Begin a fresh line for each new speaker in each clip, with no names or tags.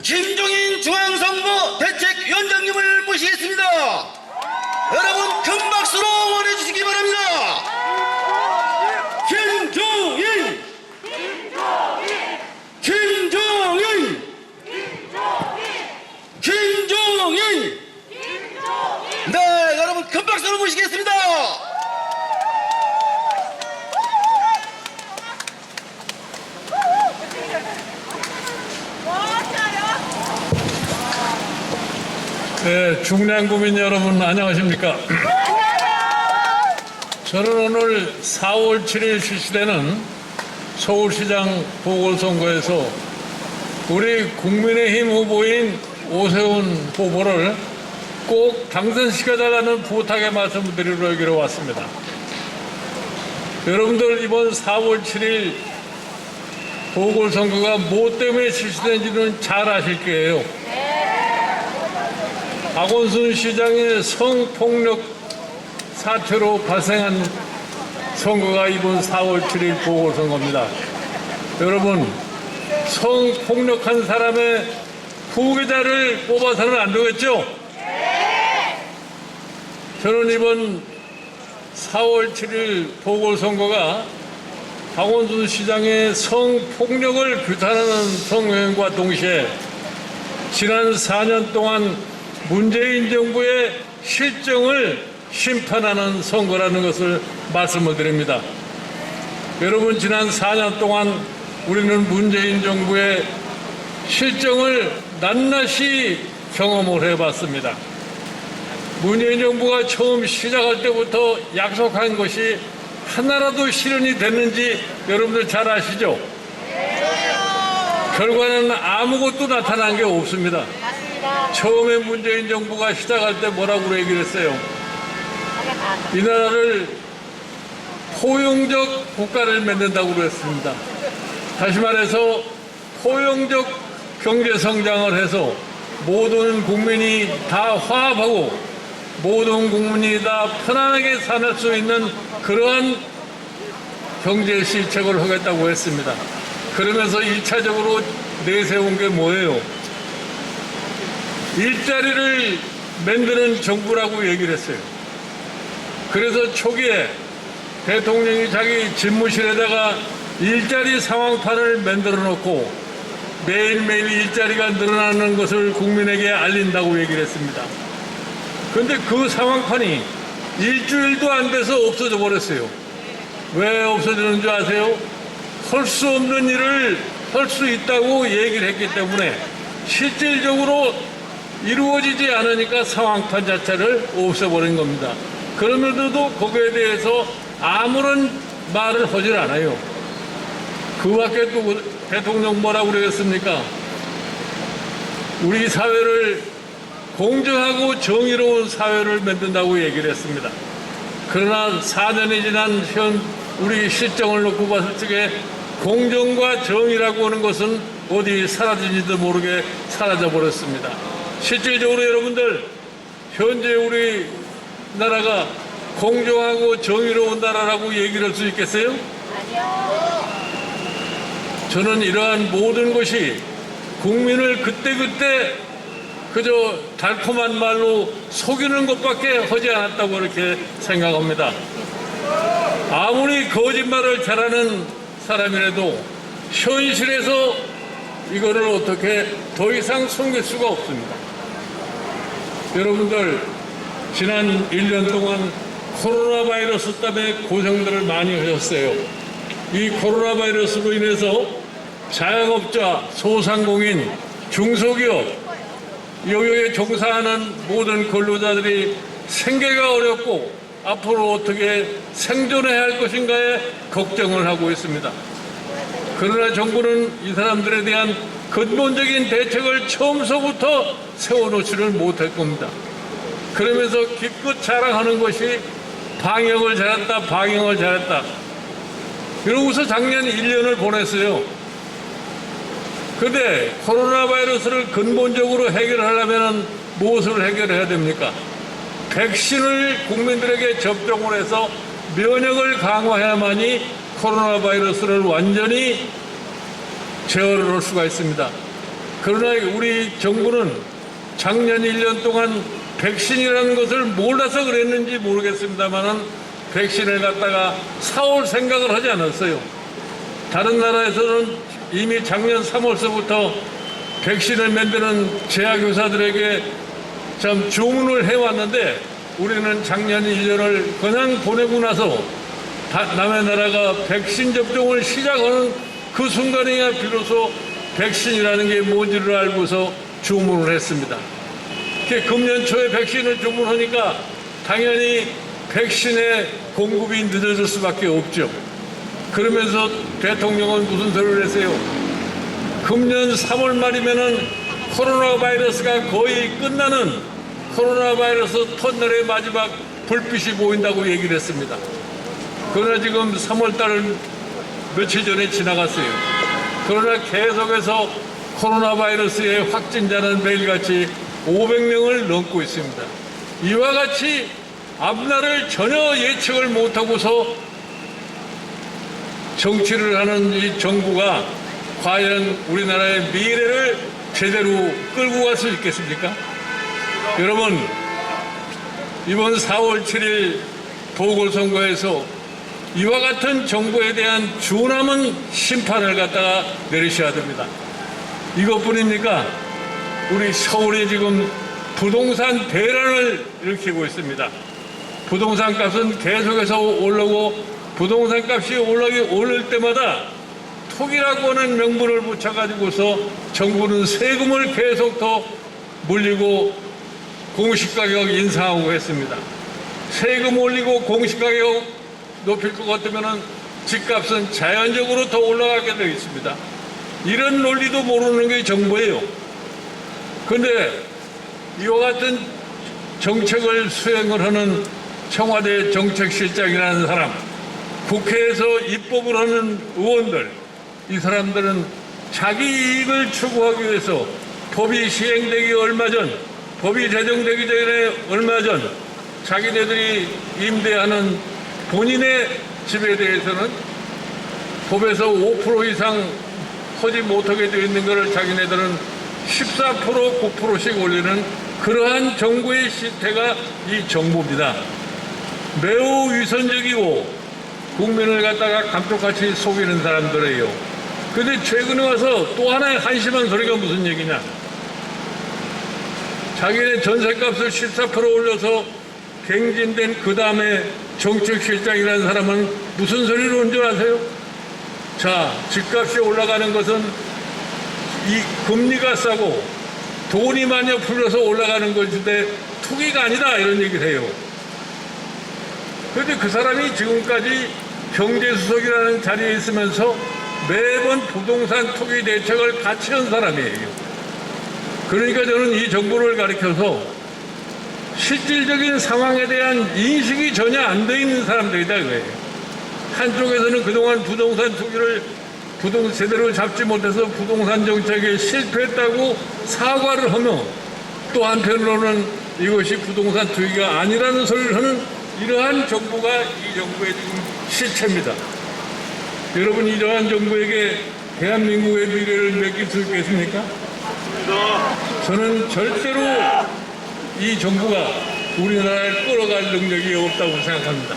김종인 중앙선거 대책위원장님을 모시겠습니다. 여러분 큰 박수로 응원해 주시기 바랍니다. 김종인! 김종인! 김종인! 네, 여러분 큰 박수로 모시겠습니다.
네, 중량구민 여러분 안녕하십니까? 저는 오늘 4월 7일 실시되는 서울시장 보궐선거에서 우리 국민의힘 후보인 오세훈 후보를 꼭 당선시켜달라는 부탁의 말씀을 드리러 여기로 왔습니다. 여러분들 이번 4월 7일 보궐선거가 뭐 때문에 실시된지는 잘 아실 거예요. 박원순 시장의 성폭력 사태로 발생한 선거가 이번 4월 7일 보궐선거입니다. 여러분, 성폭력한 사람의 후계자를 뽑아서는 안 되겠죠? 저는 이번 4월 7일 보궐선거가 박원순 시장의 성폭력을 규탄하는 선거행과 동시에 지난 4년 동안 문재인 정부의 실정을 심판하는 선거라는 것을 말씀을 드립니다. 여러분, 지난 4년 동안 우리는 문재인 정부의 실정을 낱낱이 경험을 해봤습니다. 문재인 정부가 처음 시작할 때부터 약속한 것이 하나라도 실현이 됐는지 여러분들 잘 아시죠? 결과는 아무것도 나타난 게 없습니다. 처음에 문재인 정부가 시작할 때 뭐라고 얘기를 했어요? 이 나라를 포용적 국가를 만든다고 그랬습니다. 다시 말해서 포용적 경제 성장을 해서 모든 국민이 다 화합하고 모든 국민이 다 편안하게 살 수 있는 그러한 경제 실책을 하겠다고 했습니다. 그러면서 1차적으로 내세운 게 뭐예요? 일자리를 만드는 정부라고 얘기를 했어요. 그래서 초기에 대통령이 자기 집무실에다가 일자리 상황판을 만들어 놓고 매일매일 일자리가 늘어나는 것을 국민에게 알린다고 얘기를 했습니다. 그런데 그 상황판이 일주일도 안 돼서 없어져 버렸어요. 왜 없어지는 줄 아세요? 할 수 없는 일을 할 수 있다고 얘기를 했기 때문에 실질적으로 이루어지지 않으니까 상황판 자체를 없애버린 겁니다. 그러면서도 거기에 대해서 아무런 말을 하질 않아요. 그 밖에 또 대통령 뭐라고 그러겠습니까? 우리 사회를 공정하고 정의로운 사회를 만든다고 얘기를 했습니다. 그러나 4년이 지난 현 우리 실정을 놓고 봤을 적에 공정과 정의라고 하는 것은 어디 사라진지도 모르게 사라져버렸습니다. 실질적으로 여러분들, 현재 우리나라가 공정하고 정의로운 나라라고 얘기를 할 수 있겠어요? 아니요. 저는 이러한 모든 것이 국민을 그때그때 그저 달콤한 말로 속이는 것밖에 하지 않았다고 그렇게 생각합니다. 아무리 거짓말을 잘하는 사람이라도 현실에서 이거를 어떻게 더 이상 숨길 수가 없습니다. 여러분들, 지난 1년 동안 코로나 바이러스 때문에 고생들을 많이 하셨어요. 이 코로나 바이러스로 인해서 자영업자, 소상공인, 중소기업, 여기에 종사하는 모든 근로자들이 생계가 어렵고 앞으로 어떻게 생존해야 할 것인가에 걱정을 하고 있습니다. 그러나 정부는 이 사람들에 대한 근본적인 대책을 처음서부터 세워놓지를 못할 겁니다. 그러면서 기껏 자랑하는 것이 방역을 잘했다, 방역을 잘했다. 이러고서 작년 1년을 보냈어요. 그런데 코로나 바이러스를 근본적으로 해결하려면 무엇을 해결해야 됩니까? 백신을 국민들에게 접종을 해서 면역을 강화해야만이 코로나 바이러스를 완전히 제어를 할 수가 있습니다. 그러나 우리 정부는 작년 1년 동안 백신이라는 것을 몰라서 그랬는지 모르겠습니다만은 백신을 갖다가 사올 생각을 하지 않았어요. 다른 나라에서는 이미 작년 3월서부터 백신을 만드는 제약회사들에게 참 주문을 해왔는데 우리는 작년 1년을 그냥 보내고 나서 남의 나라가 백신 접종을 시작하는 그 순간에야 비로소 백신이라는 게 뭔지를 알고서 주문을 했습니다. 금년 초에 백신을 주문하니까 당연히 백신의 공급이 늦어질 수밖에 없죠. 그러면서 대통령은 무슨 소리를 했어요? 금년 3월 말이면은 코로나 바이러스가 거의 끝나는 코로나 바이러스 터널의 마지막 불빛이 보인다고 얘기를 했습니다. 그러나 지금 3월 달은 며칠 전에 지나갔어요. 그러나 계속해서 코로나 바이러스의 확진자는 매일같이 500명을 넘고 있습니다. 이와 같이 앞날을 전혀 예측을 못하고서 정치를 하는 이 정부가 과연 우리나라의 미래를 제대로 끌고 갈 수 있겠습니까? 여러분, 이번 4월 7일 보궐선거에서 이와 같은 정부에 대한 준엄한 심판을 갖다가 내리셔야 됩니다. 이것뿐입니까? 우리 서울이 지금 부동산 대란을 일으키고 있습니다. 부동산 값은 계속해서 오르고 부동산 값이 오를 때마다 투기라고 하는 명분을 붙여가지고서 정부는 세금을 계속 더 물리고 공시가격 인상하고 했습니다. 세금 올리고 공시가격 높일 것 같으면 집값은 자연적으로 더 올라가게 되어 있습니다. 이런 논리도 모르는 게 정부예요. 그런데 이와 같은 정책을 수행을 하는 청와대 정책실장이라는 사람, 국회에서 입법을 하는 의원들, 이 사람들은 자기 이익을 추구하기 위해서 법이 시행되기 얼마 전, 법이 제정되기 전에 얼마 전 자기네들이 임대하는 본인의 집에 대해서는 법에서 5% 이상 하지 못하게 되어 있는 것을 자기네들은 14%, 9%씩 올리는 그러한 정부의 시태가 이 정부입니다. 매우 위선적이고 국민을 갖다가 감쪽같이 속이는 사람들이에요. 그런데 최근에 와서 또 하나의 한심한 소리가 무슨 얘기냐? 자기네 전세값을 14% 올려서 갱신된 그 다음에 정책실장이라는 사람은 무슨 소리를 한 줄 아세요? 자, 집값이 올라가는 것은 이 금리가 싸고 돈이 많이 풀려서 올라가는 것인데 투기가 아니다 이런 얘기를 해요. 그런데 그 사람이 지금까지 경제수석이라는 자리에 있으면서 매번 부동산 투기 대책을 같이 한 사람이에요. 그러니까 저는 이 정부를 가리켜서 실질적인 상황에 대한 인식이 전혀 안 돼 있는 사람들이다 이거예요. 한쪽에서는 그동안 부동산 투기를 제대로 잡지 못해서 부동산 정책에 실패했다고 사과를 하며 또 한편으로는 이것이 부동산 투기가 아니라는 소리를 하는 이러한 정부가 이 정부의 지금 실체입니다. 여러분, 이러한 정부에게 대한민국의 미래를 맡길 수 있겠습니까? 저는 절대로 이 정부가 우리나라를 끌어갈 능력이 없다고 생각합니다.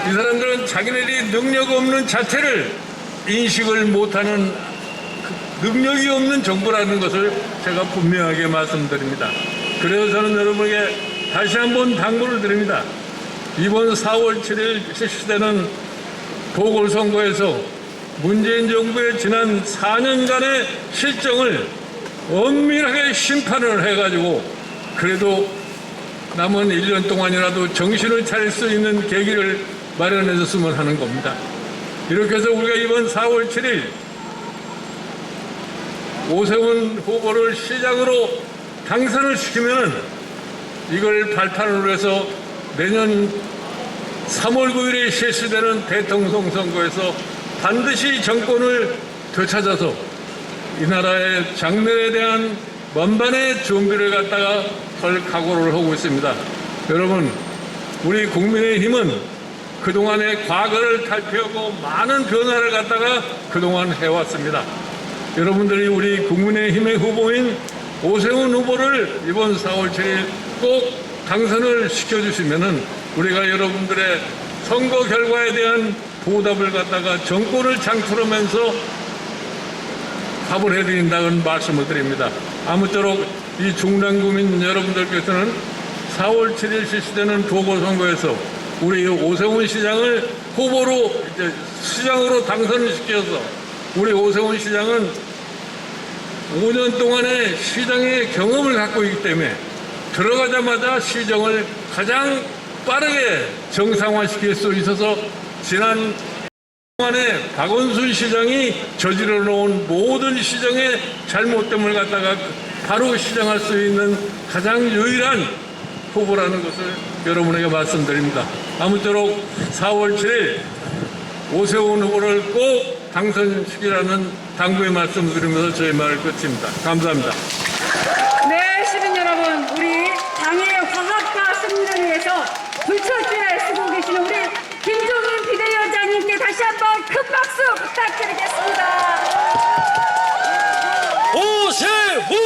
이 사람들은 자기네들이 능력 없는 자체를 인식을 못하는 능력이 없는 정부라는 것을 제가 분명하게 말씀드립니다. 그래서 저는 여러분에게 다시 한번 당부를 드립니다. 이번 4월 7일 실시되는 보궐선거에서 문재인 정부의 지난 4년간의 실정을 엄밀하게 심판을 해가지고 그래도 남은 1년 동안이라도 정신을 차릴 수 있는 계기를 마련해 줬으면 하는 겁니다. 이렇게 해서 우리가 이번 4월 7일 오세훈 후보를 시작으로 당선을 시키면 이걸 발판으로 해서 내년 3월 9일에 실시되는 대통령 선거에서 반드시 정권을 되찾아서 이 나라의 장래에 대한 만반의 준비를 갖다가 할 각오를 하고 있습니다. 여러분, 우리 국민의힘은 그동안의 과거를 탈피하고 많은 변화를 갖다가 그동안 해왔습니다. 여러분들이 우리 국민의힘의 후보인 오세훈 후보를 이번 4월 7일 꼭 당선을 시켜주시면은 우리가 여러분들의 선거 결과에 대한 보답을 갖다가 정권을 창출하면서 답을 해드린다는 말씀을 드립니다. 아무쪼록 이 중랑구민 여러분들께서는 4월 7일 실시되는 보궐선거에서 우리 오세훈 시장을 후보로 이제 시장으로 당선을 시켜서 우리 오세훈 시장은 5년 동안의 시장의 경험을 갖고 있기 때문에 들어가자마자 시정을 가장 빠르게 정상화시킬 수 있어서 지난 동안에 박원순 시장이 저지러 놓은 모든 시정의 잘못됨을 갖다가 바로 시정할 수 있는 가장 유일한 후보라는 것을 여러분에게 말씀드립니다. 아무쪼록 4월 7일 오세훈 후보를 꼭 당선시키라는 당부의 말씀을 드리면서 저희 말을 끝입니다. 감사합니다.